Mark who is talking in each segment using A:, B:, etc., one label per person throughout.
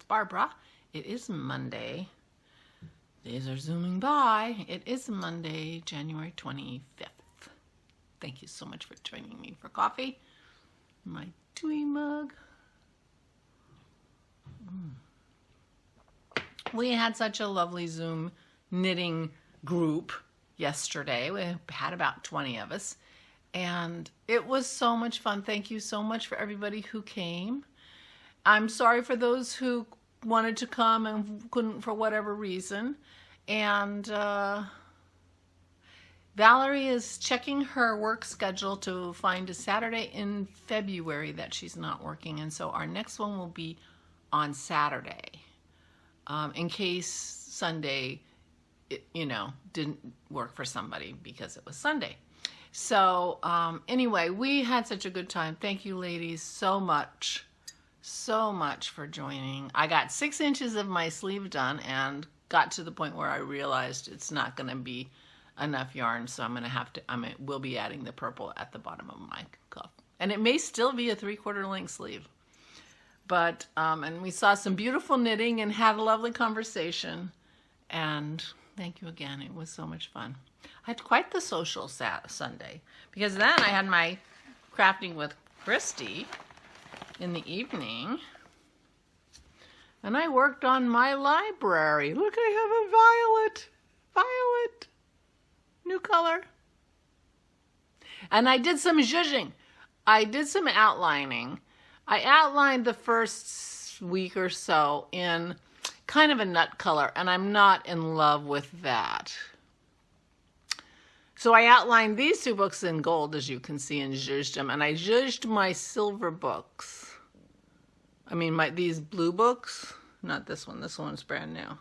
A: Barbara. It is Monday. Days are zooming by. It is Monday, January 25th. Thank you so much for joining me for coffee. My Dewey mug. We had such a lovely Zoom knitting group yesterday. We had about 20 of us. And it was so much fun. Thank you so much for everybody who came. I'm sorry for those who wanted to come and couldn't for whatever reason. And Valerie is checking her work schedule to find a Saturday in February that she's not working. And so our next one will be on Saturday, in case Sunday, didn't work for somebody because it was Sunday. So anyway, we had such a good time. Thank you, ladies, so much for joining. I got 6 inches of my sleeve done and got to the point where I realized it's not going to be enough yarn, so we'll be adding the purple at the bottom of my cuff. And it may still be a 3/4 length sleeve. But, and we saw some beautiful knitting and had a lovely conversation. And thank you again. It was so much fun. I had quite the social Sunday, because then I had my crafting with Christy in the evening. And I worked on my library. Look, I have a violet, new color. And I did some zhuzhing. I did some outlining. I outlined the first week or so in kind of a nut color, and I'm not in love with that. So I outlined these 2 books in gold, as you can see, and zhuzhed them. And I zhuzhed my silver books. I mean, these blue books. Not this one. This one's brand new.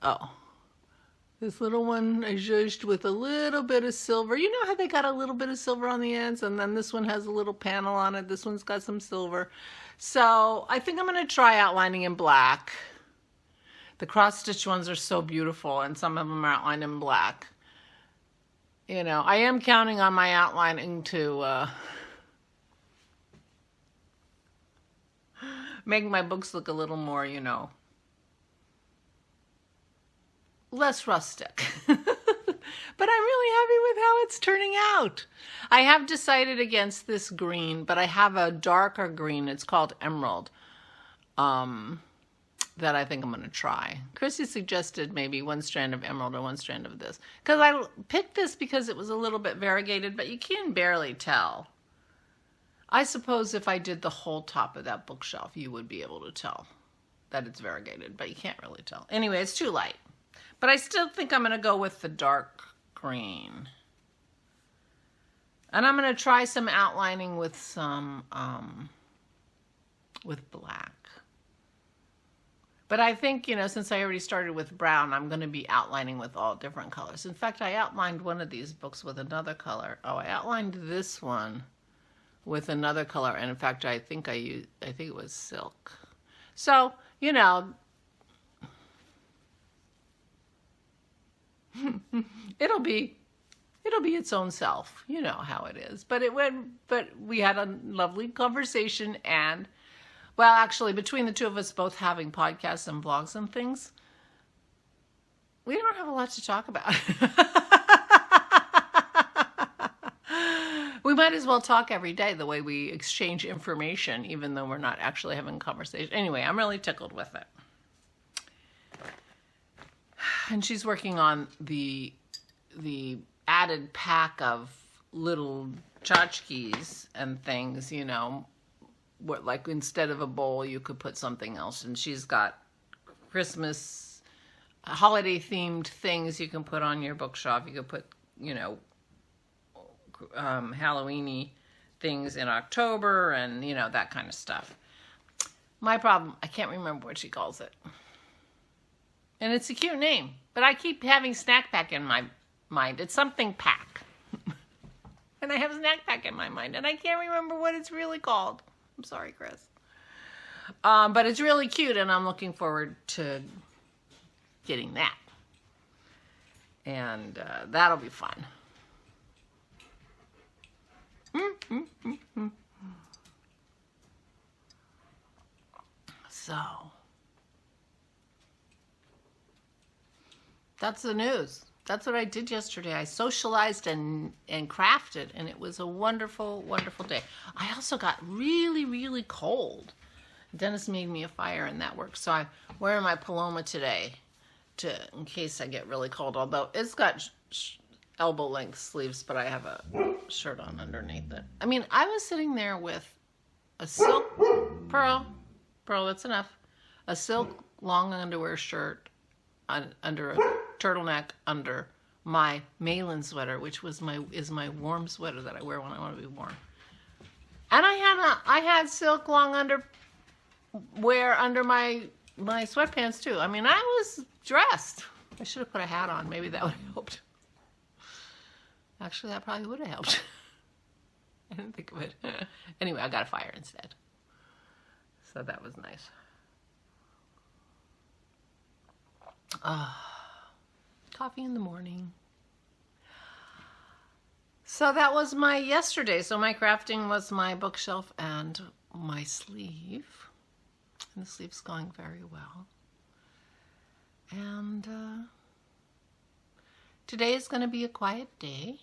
A: Oh. This little one I zhuzhed with a little bit of silver. You know how they got a little bit of silver on the ends? And then this one has a little panel on it. This one's got some silver. So I think I'm going to try outlining in black. The cross-stitch ones are so beautiful, and some of them are outlined in black. I am counting on my outlining to make my books look a little more, less rustic. But I'm really happy with how it's turning out. I have decided against this green, but I have a darker green. It's called Emerald. That I think I'm going to try. Chrissy suggested maybe 1 strand of emerald or 1 strand of this. Because I picked this because it was a little bit variegated, but you can barely tell. I suppose if I did the whole top of that bookshelf, you would be able to tell that it's variegated, but you can't really tell. Anyway, it's too light. But I still think I'm going to go with the dark green. And I'm going to try some outlining with some, with black. But I think, since I already started with brown, I'm going to be outlining with all different colors. In fact, I outlined one of these books with another color. Oh, I outlined this one with another color. And in fact, I think it was silk. So, it'll be its own self. You know how it is. But we had a lovely conversation, and well, actually, between the 2 of us both having podcasts and vlogs and things, we don't have a lot to talk about. We might as well talk every day the way we exchange information, even though we're not actually having a conversation. Anyway, I'm really tickled with it. And she's working on the added pack of little tchotchkes and things, what, like instead of a bowl, you could put something else. And she's got Christmas, holiday themed things you can put on your bookshelf. You could put, Halloween-y things in October and, that kind of stuff. My problem, I can't remember what she calls it. And it's a cute name, but I keep having snack pack in my mind. It's something pack. And I have snack pack in my mind, and I can't remember what it's really called. I'm sorry, Chris. But it's really cute, and I'm looking forward to getting that. And that'll be fun. So, that's the news. That's what I did yesterday. I socialized and crafted, and it was a wonderful, wonderful day. I also got really, really cold. Dennis made me a fire, and that worked. So I'm wearing my Paloma today in case I get really cold, although it's got elbow-length sleeves, but I have a shirt on underneath it. I mean, I was sitting there with a silk, Pearl, that's enough, a silk long underwear shirt under a turtleneck under my Malin sweater, which is my warm sweater that I wear when I want to be warm. And I had silk long underwear under my sweatpants too. I mean, I was dressed. I should have put a hat on. Maybe that would have helped. Actually, that probably would have helped. I didn't think of it. Anyway, I got a fire instead. So that was nice. Coffee in the morning. So that was my yesterday. So my crafting was my bookshelf and my sleeve. And the sleeve's going very well. And today is going to be a quiet day.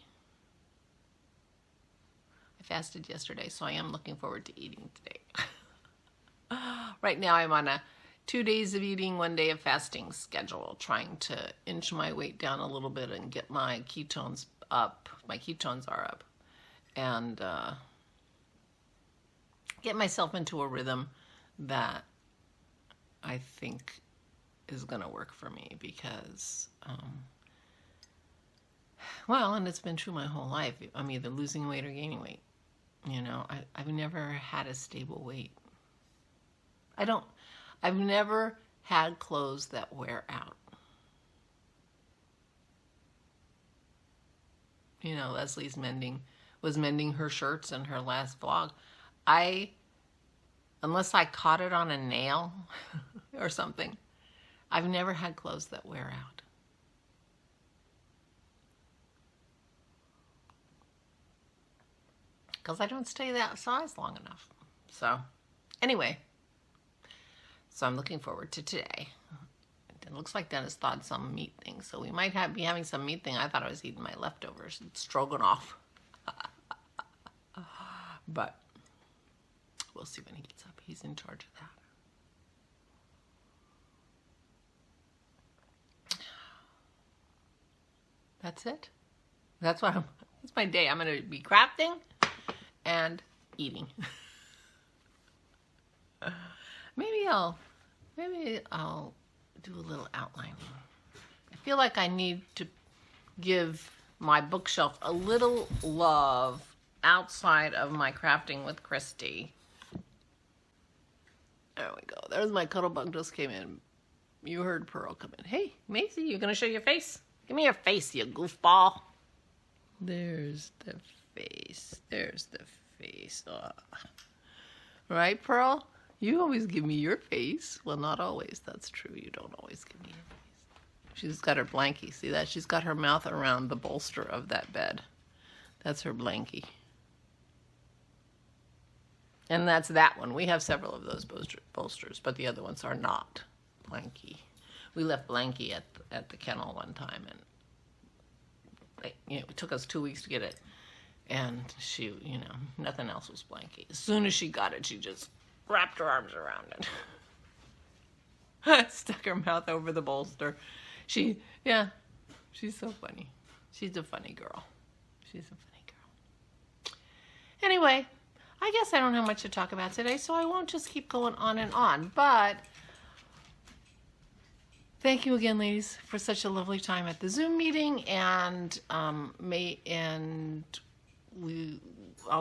A: I fasted yesterday, so I am looking forward to eating today. Right now I'm on a 2 days of eating, 1 day of fasting schedule, trying to inch my weight down a little bit and get my ketones up. My ketones are up. And get myself into a rhythm that I think is going to work for me because, well, and it's been true my whole life. I'm either losing weight or gaining weight. You know, I've never had a stable weight. I've never had clothes that wear out. You know, Leslie's was mending her shirts in her last vlog. Unless I caught it on a nail or something, I've never had clothes that wear out. Because I don't stay that size long enough. So, anyway. So I'm looking forward to today. It looks like Dennis thawed some meat thing, so we might be having some meat thing. I thought I was eating my leftovers, stroganoff. But we'll see when he gets up. He's in charge of that. That's it. That's my day. I'm going to be crafting and eating. Maybe I'll do a little outlining. I feel like I need to give my bookshelf a little love outside of my crafting with Christy. There we go. There's my cuddle bug just came in. You heard Pearl come in. Hey, Macy, you gonna show your face? Give me your face, you goofball. There's the face. There's the face. Right, Pearl? You always give me your face. Well, not always. That's true. You don't always give me your face. She's got her blankie. See that? She's got her mouth around the bolster of that bed. That's her blankie. And that's that one. We have several of those bolsters, but the other ones are not blankie. We left blankie at the kennel one time, and it took us 2 weeks to get it. And she, nothing else was blankie. As soon as she got it, she just wrapped her arms around it. Stuck her mouth over the bolster. She's so funny. She's a funny girl. She's a funny girl. Anyway, I guess I don't have much to talk about today, so I won't just keep going on and on. But thank you again, ladies, for such a lovely time at the Zoom meeting, and I'll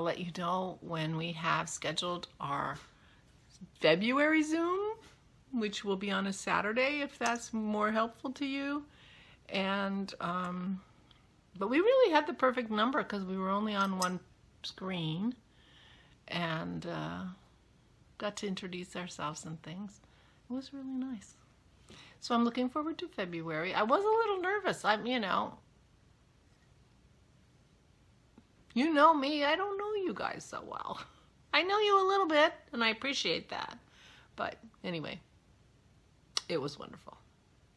A: let you know when we have scheduled our February Zoom, which will be on a Saturday if that's more helpful to you. And but we really had the perfect number because we were only on one screen and got to introduce ourselves and things. It was really nice. So I'm looking forward to February. I was a little nervous. You know me, I don't know you guys so well. I know you a little bit, and I appreciate that. But anyway, it was wonderful.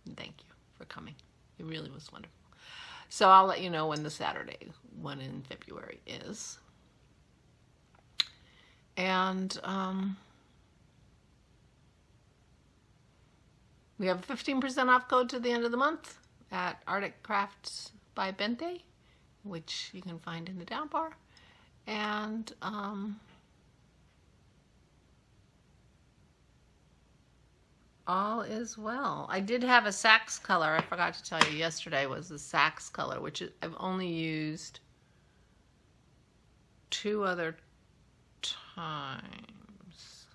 A: And thank you for coming. It really was wonderful. So I'll let you know when the Saturday one in February is. And we have a 15% off code to the end of the month at Arctic Crafts by Bente, which you can find in the down bar. And all is well. I did have a sax color. I forgot to tell you yesterday was the sax color, which I've only used 2 other times.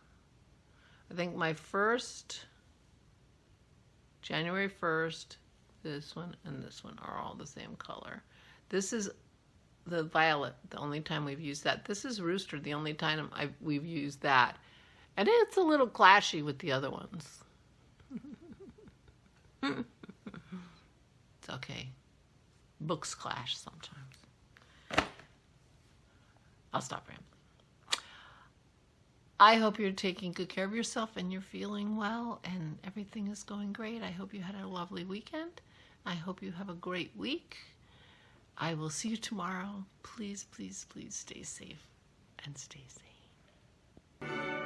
A: I think my first, January 1st, this one and this one are all the same color. This is the violet, the only time we've used that. This is Rooster, the only time we've used that. And it's a little clashy with the other ones. It's okay. Books clash sometimes. I'll stop rambling. I hope you're taking good care of yourself and you're feeling well and everything is going great. I hope you had a lovely weekend. I hope you have a great week. I will see you tomorrow. Please, please, please stay safe and stay sane.